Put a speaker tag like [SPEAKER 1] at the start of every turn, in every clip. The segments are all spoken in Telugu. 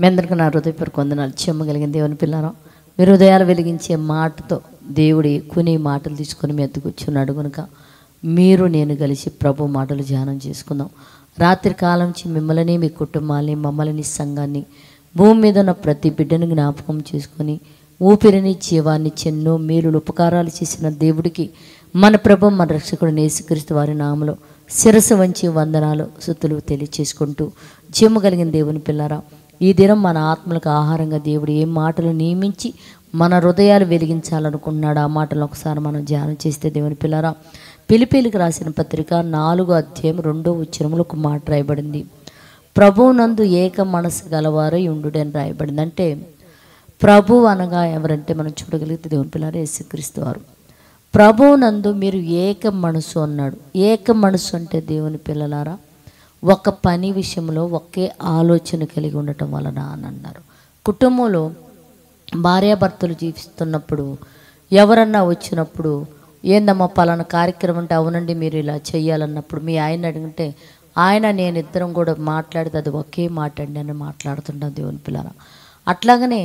[SPEAKER 1] మీ అందరికీ నా హృదయపూర్వక వందనాలు. చెమ్మగలిగిన దేవుని పిల్లరా, మీ హృదయాలు వెలిగించే మాటతో దేవుడి కొన్ని మాటలు తీసుకొని మీ ఎద్దుకు కూర్చున్నాడు కనుక మీరు నేను కలిసి ప్రభు మాటలు ధ్యానం చేసుకుందాం. రాత్రి కాలం నుంచి మిమ్మల్ని, మీ కుటుంబాన్ని, మమ్మల్ని, సంఘాన్ని, భూమి మీద ఉన్న ప్రతి బిడ్డను జ్ఞాపకం చేసుకొని ఊపిరిని, జీవాన్ని, చెన్నో మేలులు ఉపకారాలు చేసిన దేవుడికి మన ప్రభు, మన రక్షకుడు యేసుక్రీస్తు వారి నామములో శిరస్సు వంచి వందనాలు స్తుతులు తెలియచేసుకుంటూ, జీవము కలిగిన దేవుని పిల్లరా, ఈ దినం మన ఆత్మలకు ఆహారంగా దేవుడు ఏ మాటలు నియమించి మన హృదయాలు వెలిగించాలనుకున్నాడు ఆ మాటలు ఒకసారి మనం ధ్యానం చేస్తే, దేవుని పిల్లరా, ఫిలిప్పీయులకు రాసిన పత్రిక 4వ అధ్యాయం 2వ వచనములో ఒక మాట రాయబడింది. ప్రభువునందు ఏక మనసు గలవారై ఉండుడి అని రాయబడింది. అంటే ప్రభు అనగా ఎవరంటే మనం చూడగలిగితే దేవుని పిల్లరా యేసుక్రీస్తు వారు. ప్రభువునందు మీరు ఏక మనసు అన్నాడు. ఏక మనసు అంటే దేవుని పిల్లలారా ఒక పని విషయంలో ఒకే ఆలోచన కలిగి ఉండటం వలన అని అన్నారు. కుటుంబంలో భార్యాభర్తలు జీవిస్తున్నప్పుడు ఎవరన్నా వచ్చినప్పుడు ఏందమ్మా పలానా కార్యక్రమం అంటే అవునండి మీరు ఇలా చెయ్యాలన్నప్పుడు మీ ఆయన అడిగితే ఆయన నేను ఇద్దరం కూడా మాట్లాడితే అది ఒకే మాట అండి అని మాట్లాడుతుంటాం దేవుని పిల్లల. అట్లాగనే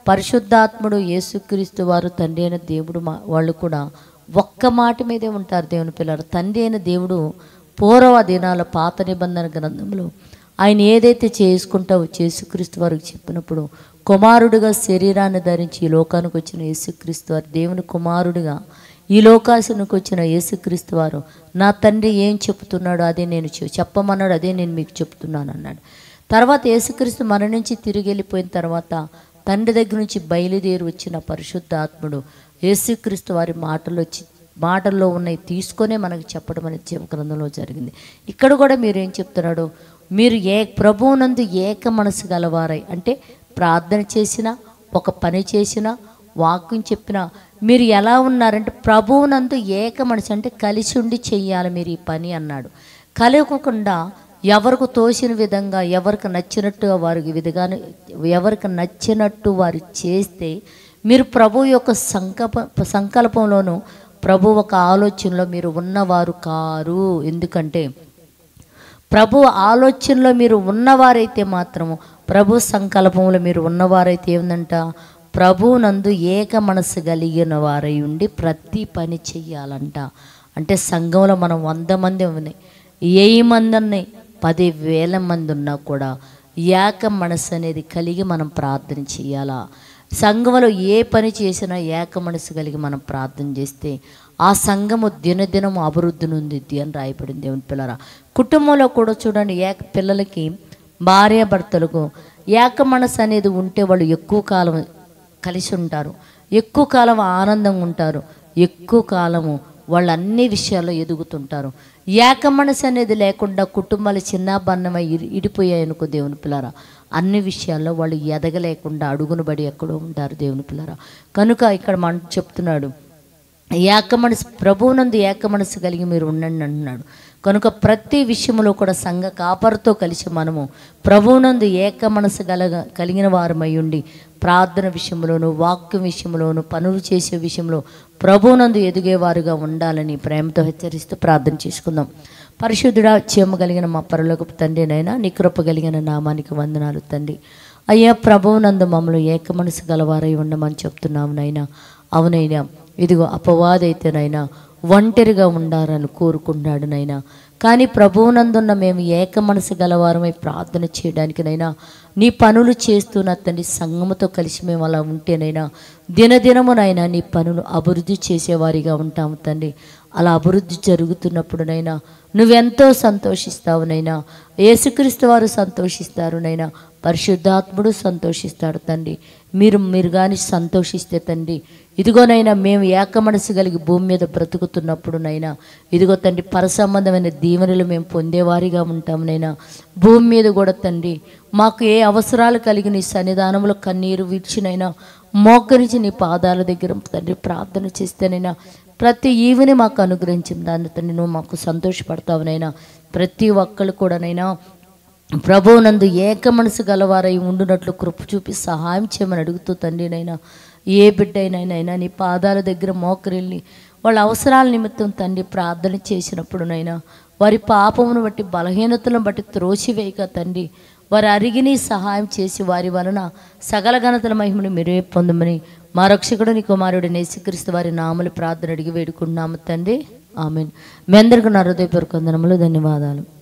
[SPEAKER 1] పరిశుద్ధాత్ముడు యేసుక్రీస్తు వారు తండ్రి అయిన దేవుడు వాళ్ళు కూడా ఒక్క మాట మీదే ఉంటారు దేవుని పిల్లలు. తండ్రి అయిన దేవుడు పూర్వ దినాల పాత నిబంధన గ్రంథంలో ఆయన ఏదైతే చేసుకుంటావో యేసుక్రీస్తు వారికి చెప్పినప్పుడు కుమారుడిగా శరీరాన్ని ధరించి ఈ లోకానికి వచ్చిన యేసుక్రీస్తు వారు, దేవుని కుమారుడిగా ఈ లోకానికి వచ్చిన యేసుక్రీస్తు వారు నా తండ్రి ఏం చెప్తున్నాడో అదే నేను చెప్పమన్నాడు, అదే నేను మీకు చెప్తున్నాను అన్నాడు. తర్వాత యేసుక్రీస్తు మన నుంచి తిరిగి వెళ్ళిపోయిన తర్వాత తండ్రి దగ్గర నుంచి బయలుదేరి వచ్చిన పరిశుద్ధాత్ముడు యేసుక్రీస్తు వారి మాటల్లో ఉన్నాయి తీసుకొనే మనకు చెప్పడం అనేది జీవ గ్రంథంలో జరిగింది. ఇక్కడ కూడా మీరు ఏం చెప్తున్నాడు, మీరు ప్రభువునందు ఏక మనసు గలవారై, అంటే ప్రార్థన చేసినా ఒక పని చేసినా వాక్యం చెప్పినా మీరు ఎలా ఉన్నారంటే ప్రభువునందు ఏక మనసు అంటే కలిసి ఉండి చెయ్యాలి మీరు ఈ పని అన్నాడు. కలగకుండా ఎవరికి తోచిన విధంగా ఎవరికి నచ్చినట్టుగా వారికి విధంగానే ఎవరికి నచ్చినట్టు వారు చేస్తే మీరు ప్రభు యొక్క సంకల్పంలోనూ ప్రభు ఒక ఆలోచనలో మీరు ఉన్నవారు కారు. ఎందుకంటే ప్రభు ఆలోచనలో మీరు ఉన్నవారైతే మాత్రము ప్రభు సంకల్పంలో మీరు ఉన్నవారైతే ఏమిటంట, ప్రభువునందు ఏక మనసు కలిగిన వారై ఉండి ప్రతి పని చెయ్యాలంట. అంటే సంఘంలో మనం 100 మంది ఉన్నాయి, 1000 మంది ఉన్నాయి, 10,000 మంది ఉన్నా కూడా ఏక మనసు అనేది కలిగి మనం ప్రార్థన చేయాలా. సంఘంలో ఏ పని చేసినా ఏక మనసు కలిగి మనం ప్రార్థన చేస్తే ఆ సంఘము దినదినము అభివృద్ధి నొందిద్ది అని రాయబడింది దేవుని పిల్లరా. కుటుంబంలో కూడా చూడండి, పిల్లలకి భార్యాభర్తలకు ఏక మనసు అనేది ఉంటే వాళ్ళు ఎక్కువ కాలం కలిసి ఉంటారు, ఎక్కువ కాలం ఆనందంగా ఉంటారు, ఎక్కువ కాలము వాళ్ళు అన్ని విషయాల్లో ఎదుగుతుంటారు. ఏక మనసు అనేది లేకుండా కుటుంబాలు చిన్నాభిన్నమై ఇడిపోయాయనుకో దేవుని పిల్లరా, అన్ని విషయాల్లో వాళ్ళు ఎదగలేకుండా అడుగును బడి ఎక్కడో ఉంటారు దేవుని పిల్లరా. కనుక ఇక్కడ మనం చెప్తున్నాడు ఏక మనసు, ప్రభువునందు ఏక మనసు కలిగి మీరు ఉండండి అంటున్నాడు. కనుక ప్రతి విషయంలో కూడా సంఘ కాపరితో కలిసి మనము ప్రభువునందు ఏక మనసు కలిగిన వారమై ఉండి ప్రార్థన విషయంలోను, వాక్యం విషయంలోను, పనులు చేసే విషయంలో ప్రభువునందు ఎదిగేవారుగా ఉండాలని ప్రేమతో హెచ్చరిస్తూ ప్రార్థన చేసుకుందాం. పరిశుద్ధుడా, క్షేమ కలిగిన మా పరలోకపు తండ్రి నైనా నీ కృప కలిగిన నామానికి వందనాలు తండ్రి. అయ్యా ప్రభువునందు మమ్మల్ని ఏక మనసు గలవారై ఉండమని చెప్తున్నాము నైనా. అవునైనా ఇదిగో అపవాదైతేనైనా ఒంటరిగా ఉండాలని కోరుకుంటున్నాడు నైనా. కానీ ప్రభువునందున్న మేము ఏక మనసు గలవారమై ప్రార్థన చేయడానికినైనా నీ పనులు చేస్తున్న తండ్రి సంఘముతో కలిసి మేము అలా ఉంటేనైనా దినదినమునైనా నీ పనులు అభివృద్ధి చేసేవారిగా ఉంటాము తండ్రి. అలా అభివృద్ధి జరుగుతున్నప్పుడునైనా నువ్వెంతో సంతోషిస్తావునైనా, యేసుక్రీస్తు వారు సంతోషిస్తారు నైనా, పరిశుద్ధాత్ముడు సంతోషిస్తాడు తండ్రి. మీరు కానీ సంతోషిస్తే తండ్రి ఇదిగోనైనా మేము ఏక మనసు కలిగి భూమి మీద బ్రతుకుతున్నప్పుడునైనా ఇదిగో తండ్రి పరసంబంధమైన దీవెనలు మేము పొందేవారిగా ఉంటామునైనా. భూమి మీద కూడా తండ్రి మాకు ఏ అవసరాలు కలిగి నీ సన్నిధానంలో కన్నీరు విడిచినైనా మోకరించి నీ పాదాల దగ్గర తండ్రి ప్రార్థన చేస్తేనైనా ప్రతి ఈవిని మాకు అనుగ్రహించిన దాన్ని తండ్రి నువ్వు మాకు సంతోషపడతావునైనా. ప్రతి ఒక్కరు కూడానైనా ప్రభువునందు ఏక మనసు గలవారై ఉండునట్లు కృప చూపి సహాయం చేయమని అడుగుతూ తండ్రినైనా ఏ బిడ్డైనా నీ పాదాల దగ్గర మోకరిల్ని వాళ్ళ అవసరాల నిమిత్తం తండ్రి ప్రార్థన చేసినప్పుడునైనా వారి పాపమును బట్టి బలహీనతలను బట్టి త్రోసివేయక తండ్రి వారి అరిగిని సహాయం చేసి వారి వలన సకల ఘనతల మహిమను మీరే పొందమని మా రక్షకుడు నీ కుమారుడు యేసుక్రీస్తు వారి నామములో ప్రార్థన అడిగి వేడుకుంటున్నాము తండ్రి. ఆమేన్. మీ అందరికీ నా హృదయపూర్వక వందనములు, ధన్యవాదాలు.